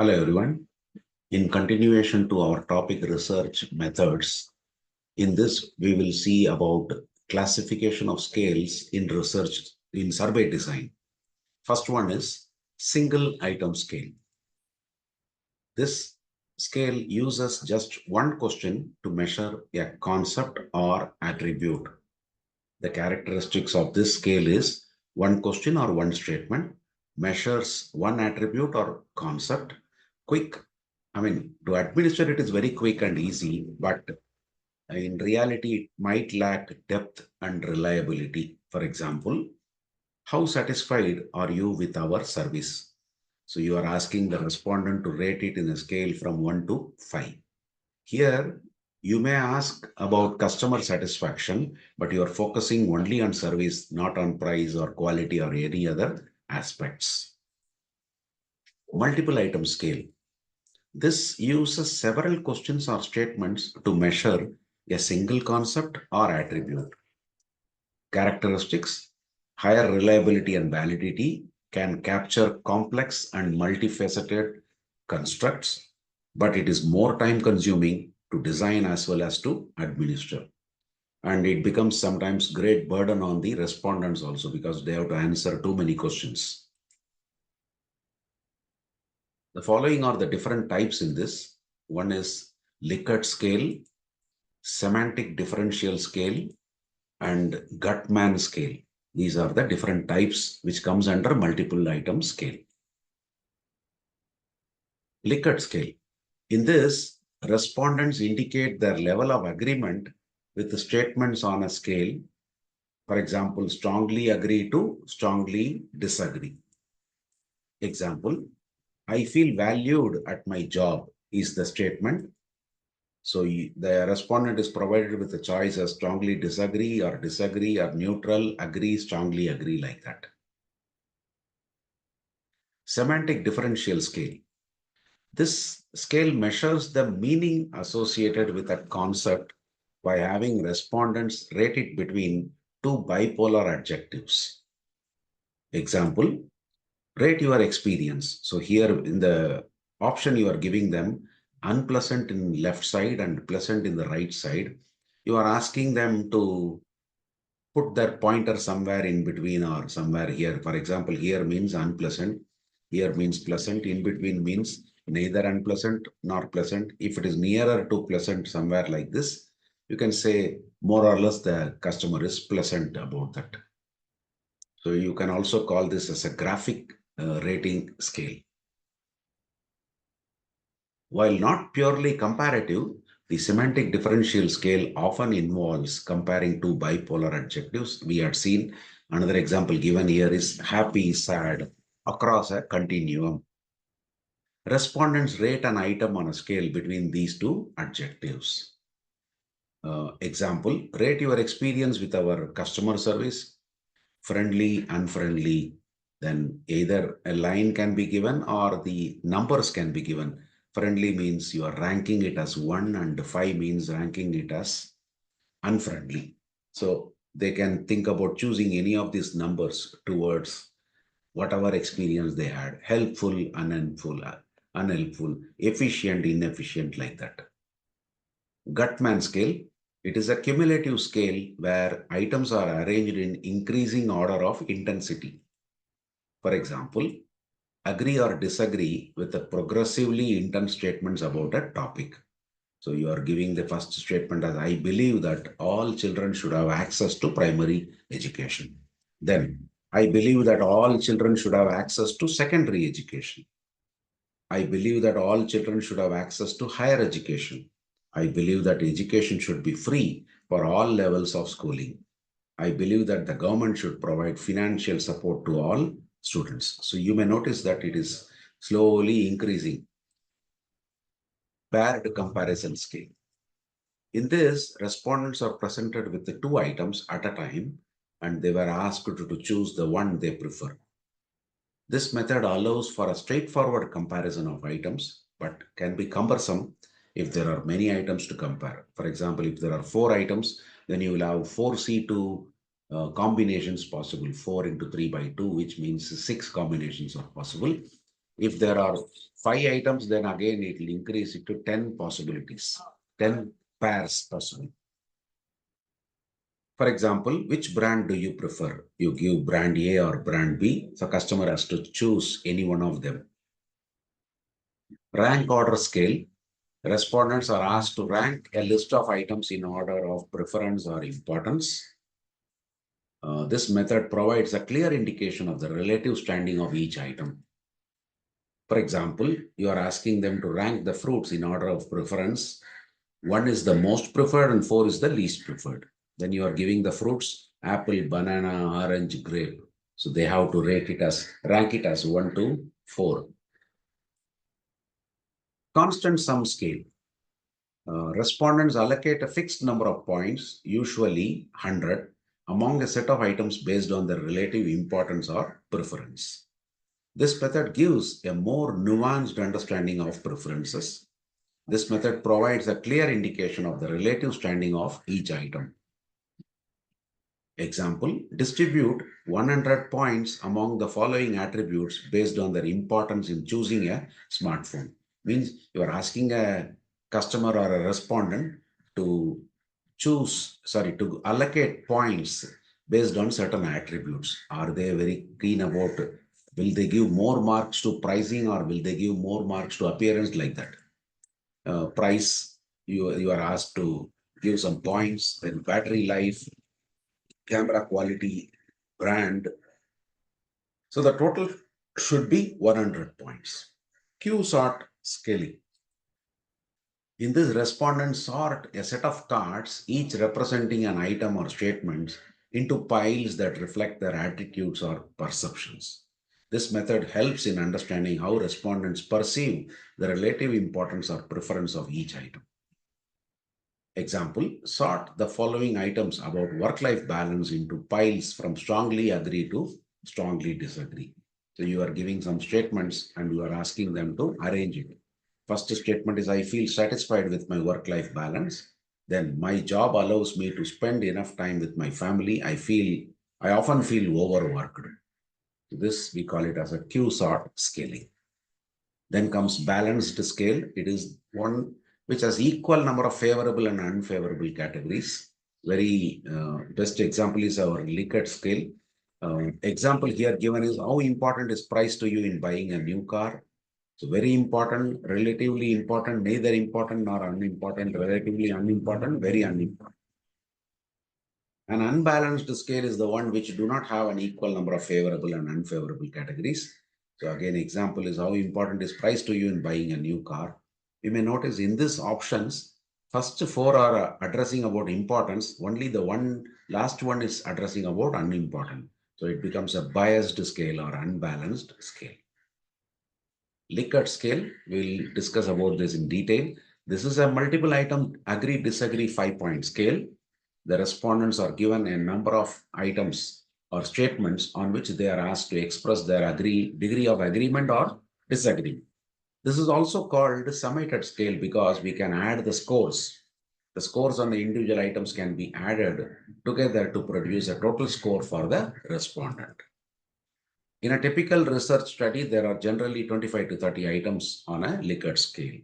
Hello everyone. In continuation to our topic research methods, in this we will see about classification of scales in research in survey design. First one is single item scale. This scale uses just one question to measure a concept or attribute. The characteristics of this scale is one question or one statement, measures one attribute or concept, quick. To administer it is very quick and easy, but in reality, it might lack depth and reliability. For example, how satisfied are you with our service? So you are asking the respondent to rate it in a scale from 1 to 5. Here, you may ask about customer satisfaction, but you are focusing only on service, not on price or quality or any other aspects. Multiple item scale. This uses several questions or statements to measure a single concept or attribute. Characteristics, higher reliability and validity can capture complex and multifaceted constructs, but it is more time consuming to design as well as to administer. And it becomes sometimes great burden on the respondents also because they have to answer too many questions. The following are the different types in this. One is Likert scale, Semantic Differential Scale, and Guttman scale. These are the different types which comes under multiple item scale. Likert scale. In this, respondents indicate their level of agreement with the statements on a scale. For example, strongly agree to strongly disagree. Example, I feel valued at my job is the statement. So the respondent is provided with a choice as strongly disagree or neutral, agree, strongly agree, like that. Semantic differential scale. This scale measures the meaning associated with a concept by having respondents rate it between two bipolar adjectives. Example, rate your experience. So here in the option you are giving them unpleasant in left side and pleasant in the right side. You are asking them to put their pointer somewhere in between or somewhere here. For example, here means unpleasant, here means pleasant, in between means neither unpleasant nor pleasant. If it is nearer to pleasant somewhere like this, you can say more or less the customer is pleasant about that. So you can also call this as a graphic rating scale. While not purely comparative, the semantic differential scale often involves comparing two bipolar adjectives. We had seen another example given here is happy, sad across a continuum. Respondents rate an item on a scale between these two adjectives. Example, rate your experience with our customer service, friendly, unfriendly. Then either a line can be given or the numbers can be given. Friendly means you are ranking it as 1 and 5 means ranking it as unfriendly. So they can think about choosing any of these numbers towards whatever experience they had, helpful, unhelpful, efficient, inefficient, like that. Guttman scale, it is a cumulative scale where items are arranged in increasing order of intensity. For example, agree or disagree with the progressively intense statements about a topic. So you are giving the first statement as I believe that all children should have access to primary education. Then I believe that all children should have access to secondary education. I believe that all children should have access to higher education. I believe that education should be free for all levels of schooling. I believe that the government should provide financial support to all students. So you may notice that it is slowly increasing. Paired comparison scale. In this, respondents are presented with the two items at a time and they were asked to choose the one they prefer. This method allows for a straightforward comparison of items, but can be cumbersome if there are many items to compare. For example, if there are 4 items, then you will have 4 C2 combinations possible, 4 into 3 by 2, which means 6 combinations are possible. If there are 5 items, then again it will increase it to 10 possibilities, 10 pairs possible. For example, which brand do you prefer? You give brand A or brand B. So customer has to choose any one of them. Rank order scale. Respondents are asked to rank a list of items in order of preference or importance. This method provides a clear indication of the relative standing of each item. For example, you are asking them to rank the fruits in order of preference. 1 is the most preferred and 4 is the least preferred. Then you are giving the fruits apple, banana, orange, grape. So they have to rank it as 1 to 4. Constant sum scale. Respondents allocate a fixed number of points, usually 100, among a set of items based on their relative importance or preference. This method gives a more nuanced understanding of preferences. This method provides a clear indication of the relative standing of each item. Example, distribute 100 points among the following attributes based on their importance in choosing a smartphone. Means you are asking a customer or a respondent to allocate points based on certain attributes. Are they very keen about, will they give more marks to pricing or will they give more marks to appearance, like that? Price, you are asked to give some points, then battery life, camera quality, brand. So the total should be 100 points. Q-sort scaling. In this, respondents sort a set of cards, each representing an item or statements, into piles that reflect their attitudes or perceptions. This method helps in understanding how respondents perceive the relative importance or preference of each item. Example, sort the following items about work-life balance into piles from strongly agree to strongly disagree. So you are giving some statements and you are asking them to arrange it. First statement is, I feel satisfied with my work-life balance. Then my job allows me to spend enough time with my family. I often feel overworked. This we call it as a Q-sort scaling. Then comes balanced scale. It is one which has equal number of favorable and unfavorable categories. Very best example is our Likert scale. Example here given is, how important is price to you in buying a new car? So very important, relatively important, neither important nor unimportant, relatively unimportant, very unimportant. An unbalanced scale is the one which do not have an equal number of favorable and unfavorable categories. So again, example is, how important is price to you in buying a new car? You may notice in these options, first 4 are addressing about importance, only the last one is addressing about unimportant. So it becomes a biased scale or unbalanced scale. Likert scale, we'll discuss about this in detail. This is a multiple item agree disagree 5-point scale. The respondents are given a number of items or statements on which they are asked to express their degree of agreement or disagreement. This is also called summated scale because we can add the scores. The scores on the individual items can be added together to produce a total score for the respondent. In a typical research study, there are generally 25 to 30 items on a Likert scale.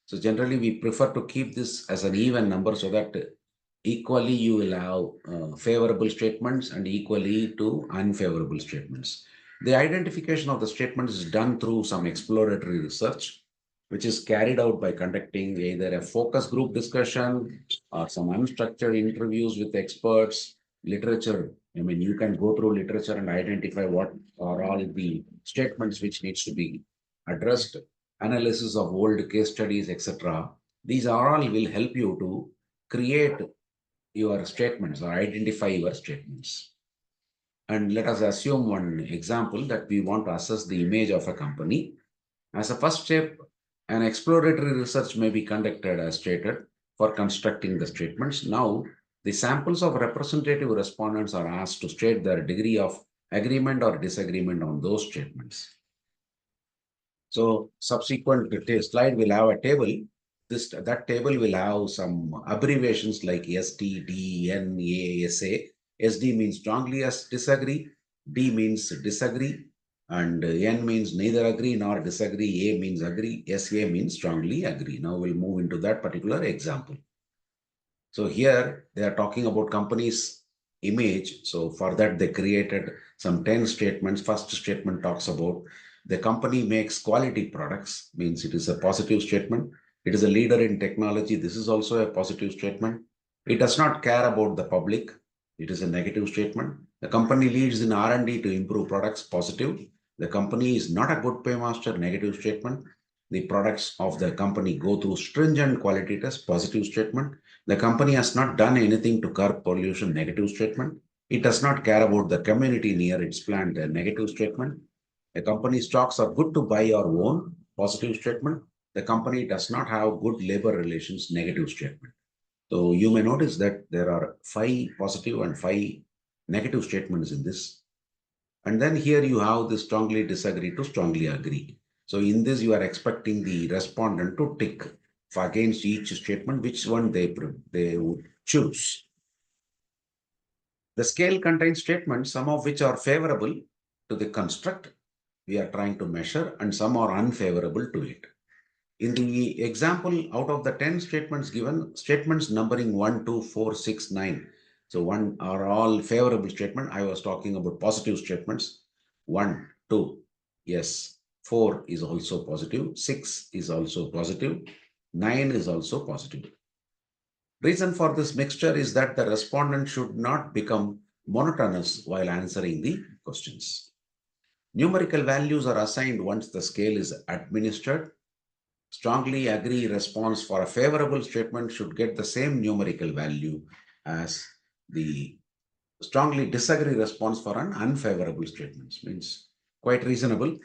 So generally, we prefer to keep this as an even number so that equally you will have favorable statements and equally to unfavorable statements. The identification of the statements is done through some exploratory research, which is carried out by conducting either a focus group discussion or some unstructured interviews with experts, literature. I mean, you can go through literature and identify what are all the statements which needs to be addressed, analysis of old case studies, etc. These are all will help you to create your statements or identify your statements. And let us assume one example that we want to assess the image of a company. As a first step, an exploratory research may be conducted as stated for constructing the statements. Now, the samples of representative respondents are asked to state their degree of agreement or disagreement on those statements. So, subsequent slide will have a table. That table will have some abbreviations like ST, D, N, A, SA. SD means strongly as disagree. D means disagree. And N means neither agree nor disagree. A means agree. SA means strongly agree. Now we'll move into that particular example. So here they are talking about company's image. So for that, they created some 10 statements. First statement talks about the company makes quality products, means it is a positive statement. It is a leader in technology. This is also a positive statement. It does not care about the public. It is a negative statement. The company leads in R&D to improve products, positive. The company is not a good paymaster, negative statement. The products of the company go through stringent quality tests, positive statement. The company has not done anything to curb pollution, negative statement. It does not care about the community near its plant, a negative statement. The company stocks are good to buy or own, positive statement. The company does not have good labor relations, negative statement. So you may notice that there are 5 positive and 5 negative statements in this. And then here you have the strongly disagree to strongly agree. So in this, you are expecting the respondent to tick for against each statement, which one they would choose. The scale contains statements, some of which are favorable to the construct we are trying to measure, and some are unfavorable to it. In the example, out of the 10 statements given, statements numbering 1, 2, 4, 6, 9. So 1 are all favorable statements. I was talking about positive statements. 1, 2, yes. 4 is also positive. 6 is also positive. 9 is also positive. Reason for this mixture is that the respondent should not become monotonous while answering the questions. Numerical values are assigned once the scale is administered. Strongly agree response for a favorable statement should get the same numerical value as the strongly disagree response for an unfavorable statement. Means quite reasonable.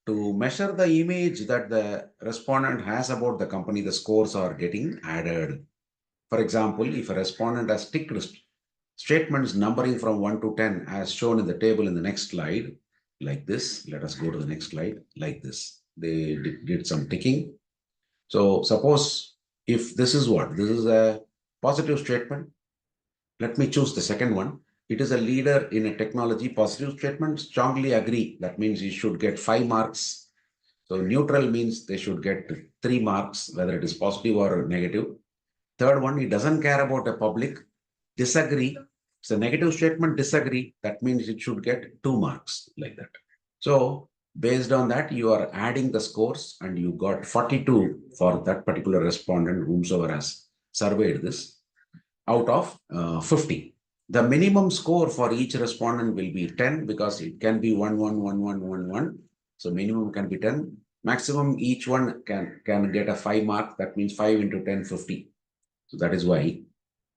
To measure the image that the respondent has about the company, the scores are getting added. For example, if a respondent has ticked statements numbering from 1 to 10 as shown in the table in the next slide, like this, let us go to the next slide, like this. They did some ticking. So suppose if this is what? This is a positive statement. Let me choose the second one. It is a leader in a technology, positive statement, strongly agree. That means you should get 5 marks. So neutral means they should get 3 marks, whether it is positive or negative. Third one, he doesn't care about the public. Disagree. It's a negative statement, disagree. That means it should get 2 marks, like that. So based on that, you are adding the scores and you got 42 for that particular respondent, whomsoever has surveyed this, out of 50. The minimum score for each respondent will be 10 because it can be 1, 1, 1, 1, 1, 1. So minimum can be 10. Maximum each one can get a 5 mark. That means 5 into 10, 50. So that is why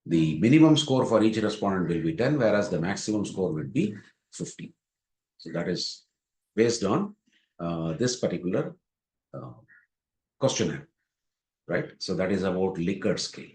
the minimum score for each respondent will be 10, whereas the maximum score will be 50. So that is based on this particular questionnaire, right? So that is about Likert scale.